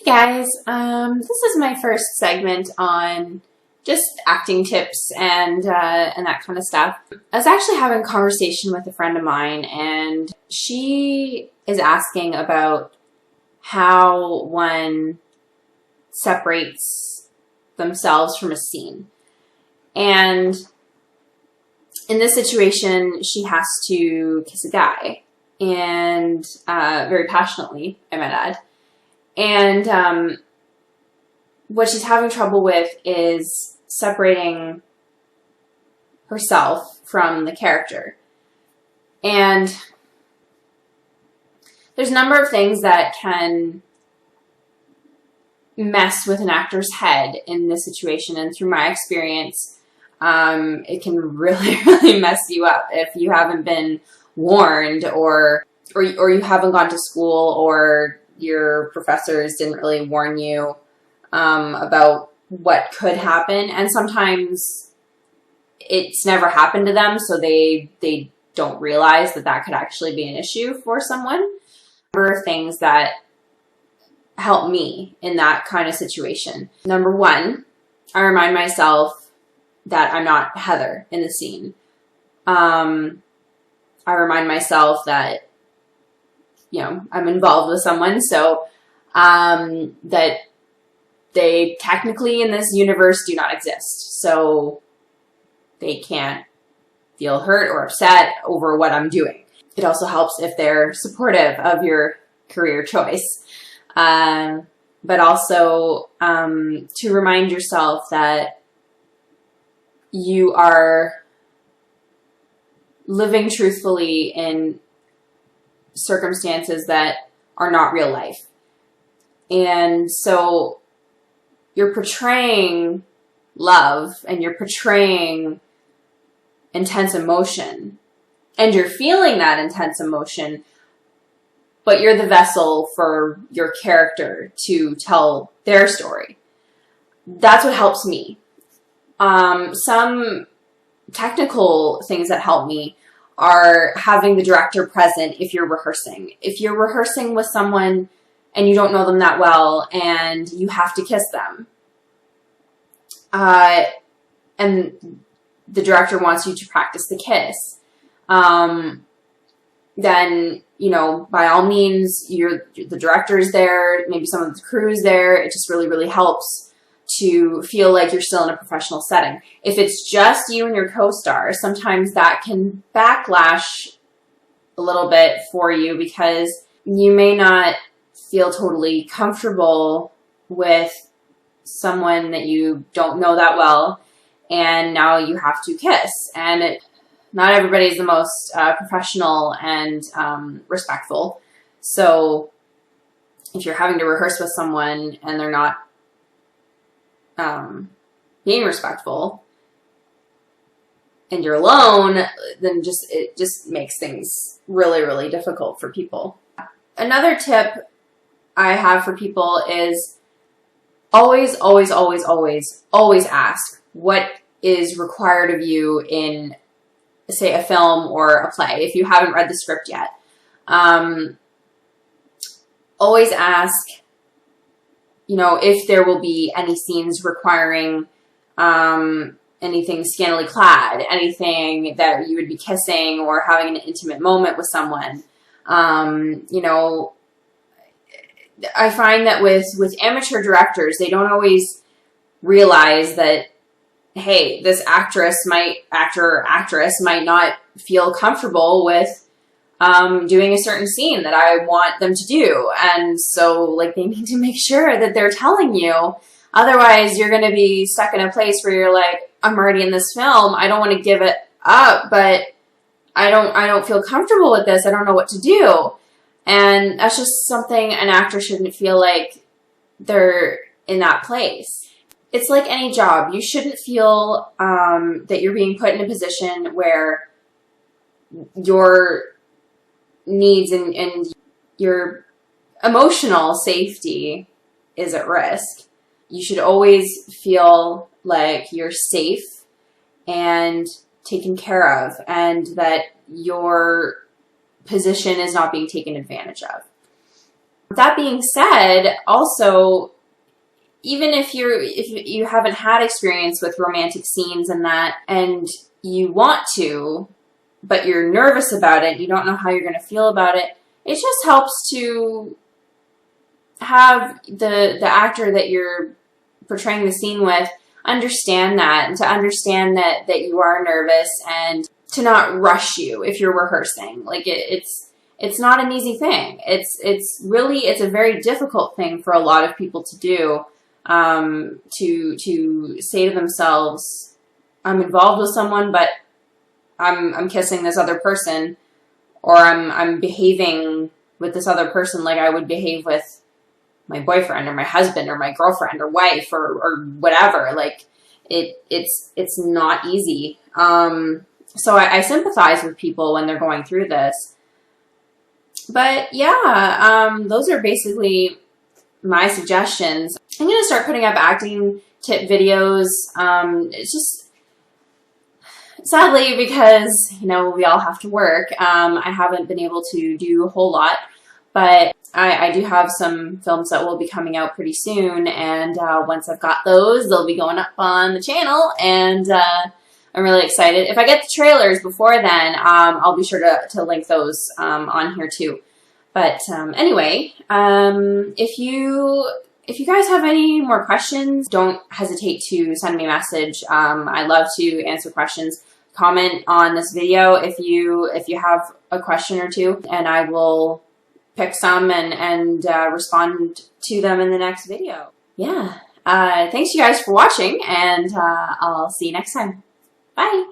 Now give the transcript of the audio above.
Guys, this is my first segment on just acting tips and that kind of stuff. I was actually having a conversation with a friend of mine, and she is asking about how one separates themselves from a scene. And in this situation, she has to kiss a guy, and very passionately, I might add. And what she's having trouble with is separating herself from the character. And there's a number of things that can mess with an actor's head in this situation. And through my experience, it can really, really mess you up if you haven't been warned or you haven't gone to school, or your professors didn't really warn you about what could happen. And sometimes it's never happened to them, so they don't realize that that could actually be an issue for someone. There are things that help me in that kind of situation. Number one, I remind myself that I'm not Heather in the scene. I remind myself that, you know, I'm involved with someone, so that they technically in this universe do not exist. So they can't feel hurt or upset over what I'm doing. It also helps if they're supportive of your career choice. But also to remind yourself that you are living truthfully in circumstances that are not real life. And so you're portraying love, and you're portraying intense emotion, and you're feeling that intense emotion, but you're the vessel for your character to tell their story. That's what helps me. Some technical things that help me are having the director present if you're rehearsing. If you're rehearsing with someone and you don't know them that well and you have to kiss them, and the director wants you to practice the kiss, then, you know, by all means, the director's there, maybe some of the crew's there. It just really, really helps to feel like you're still in a professional setting. If it's just you and your co-star, sometimes that can backlash a little bit for you, because you may not feel totally comfortable with someone that you don't know that well, and now you have to kiss. And not everybody's the most professional and respectful. So if you're having to rehearse with someone and they're not being respectful, and you're alone, then it just makes things really, really difficult for people. Another tip I have for people is always, always, always, always, always ask what is required of you in, say, a film or a play, if you haven't read the script yet. Always ask, you know, if there will be any scenes requiring anything scantily clad, anything that you would be kissing or having an intimate moment with someone. You know, I find that with amateur directors, they don't always realize that, hey, this actor or actress might not feel comfortable with doing a certain scene that I want them to do. And so, like, they need to make sure that they're telling you. Otherwise, you're going to be stuck in a place where you're like, I'm already in this film. I don't want to give it up, but I don't feel comfortable with this. I don't know what to do. And that's just something an actor shouldn't feel like they're in that place. It's like any job. You shouldn't feel that you're being put in a position where your needs and your emotional safety is at risk. You should always feel like you're safe and taken care of, and that your position is not being taken advantage of. That being said, also, even if you haven't had experience with romantic scenes and that, and you want to, but you're nervous about it, you don't know how you're going to feel about it, it just helps to have the actor that you're portraying the scene with understand that, and to understand that you are nervous, and to not rush you if you're rehearsing. Like it's not an easy thing. It's really a very difficult thing for a lot of people to do, to say to themselves, I'm involved with someone, but I'm kissing this other person, or I'm behaving with this other person like I would behave with my boyfriend or my husband or my girlfriend or wife or whatever. Like it's not easy. So I sympathize with people when they're going through this. But yeah, those are basically my suggestions. I'm going to start putting up acting tip videos. It's just, sadly, because, you know, we all have to work, I haven't been able to do a whole lot, but I do have some films that will be coming out pretty soon, and once I've got those, they'll be going up on the channel, and I'm really excited. If I get the trailers before then, I'll be sure to link those on here too. But anyway, if you guys have any more questions, don't hesitate to send me a message. I love to answer questions. Comment on this video if you have a question or two, and I will pick some and respond to them in the next video. Yeah. Thanks you guys for watching, and I'll see you next time. Bye.